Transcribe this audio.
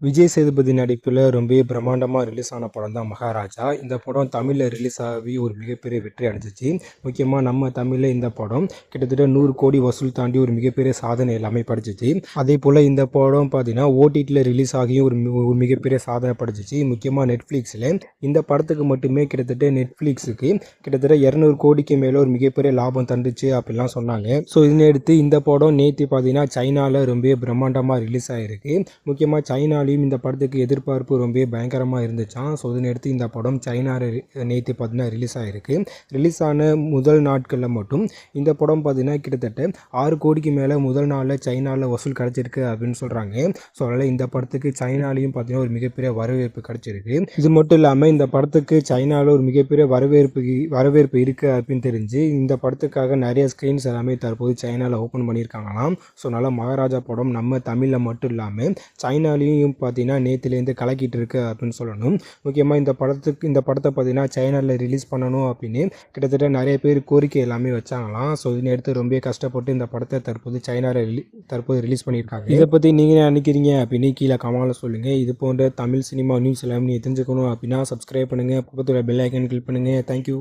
விஜய் சேதுபதி நடிப்பில் ரொம்ப பிரம்மாண்டமாக ரிலீஸ் ஆன படம் தான் மகாராஜா. இந்த படம் தமிழில் ரிலீஸ் ஆகி ஒரு மிகப்பெரிய வெற்றி அடைஞ்சிச்சு. முக்கியமாக நம்ம தமிழில் இந்த படம் கிட்டத்தட்ட 100 கோடி வசூல் தாண்டி ஒரு மிகப்பெரிய சாதனை எல்லாமே படைச்சிச்சு. அதே போல் இந்த படம் பார்த்தீங்கன்னா ஓடிடியில் ரிலீஸ் ஆகி ஒரு மிகப்பெரிய சாதனை படைச்சிச்சு. முக்கியமாக நெட்ஃப்ளிக்ஸில் இந்த படத்துக்கு மட்டுமே கிட்டத்தட்ட நெட்ஃப்ளிக்ஸுக்கு கிட்டத்தட்ட 200 கோடிக்கு மேலே ஒரு மிகப்பெரிய லாபம் தந்துச்சு அப்படிலாம் சொன்னாங்க. ஸோ இதனையடுத்து இந்த படம் நேற்று பார்த்தீங்கன்னா சைனாவில் ரொம்ப பிரம்மாண்டமாக ரிலீஸ் ஆகிருக்கு. முக்கியமாக சைனாலையும் இந்த படத்துக்கு எதிர்பார்ப்பு ரொம்ப பயங்கரமாக இருந்துச்சான். ஸோ இதனையடுத்து இந்த படம் சைனாவில் நேற்று பார்த்தீங்கன்னா ரிலீஸ் ஆகிருக்கு. ரிலீஸ் ஆன முதல் நாட்களில் மட்டும் இந்த படம் பார்த்தீங்கன்னா கிட்டத்தட்ட 6 கோடிக்கு மேலே முதல் நாளில் சைனாவில் வசூல் கிடச்சிருக்கு அப்படின்னு சொல்கிறாங்க. ஸோ அதனால் இந்த படத்துக்கு சைனாலையும் பார்த்தீங்கன்னா ஒரு மிகப்பெரிய வரவேற்பு கிடச்சிருக்கு. இது மட்டும் இல்லாமல் இந்த படத்துக்கு சைனாவில் ஒரு மிகப்பெரிய வரவேற்பு இருக்குது அப்படின்னு தெரிஞ்சு இந்த படத்துக்காக நிறைய ஸ்க்ரீன்ஸ் எல்லாமே தற்போது சைனாவில் ஓப்பன் பண்ணியிருக்காங்களாம். ஸோ அதனால் மகாராஜா படம் நம்ம தமிழில் மட்டும் இல்லாமல் சைனாலையும் பார்த்தீங்கன்னா நேற்றுலேருந்து கலக்கிட்டு இருக்கு அப்படின்னு சொல்லணும். முக்கியமாக இந்த படத்தை பார்த்தீங்கன்னா சைனாவில் ரிலீஸ் பண்ணணும் அப்படின்னு கிட்டத்தட்ட நிறைய பேர் கோரிக்கை எல்லாமே வச்சாங்களாம். ஸோ இதனை எடுத்து ரொம்ப கஷ்டப்பட்டு இந்த படத்தை தற்போது ரிலீஸ் பண்ணியிருக்காங்க. இதை பற்றி நீங்கள் நினைக்கிறீங்க அப்படின்னு கீழே கமெண்ட்ல சொல்லுங்கள். இது போன்ற தமிழ் சினிமா நியூஸ் எல்லாமே நீங்கள் தெரிஞ்சுக்கணும் அப்படின்னா சப்ஸ்கிரைப் பண்ணுங்கள், பக்கத்தில் பெல் ஐக்கன் கிளிக் பண்ணுங்கள். தேங்க்யூ.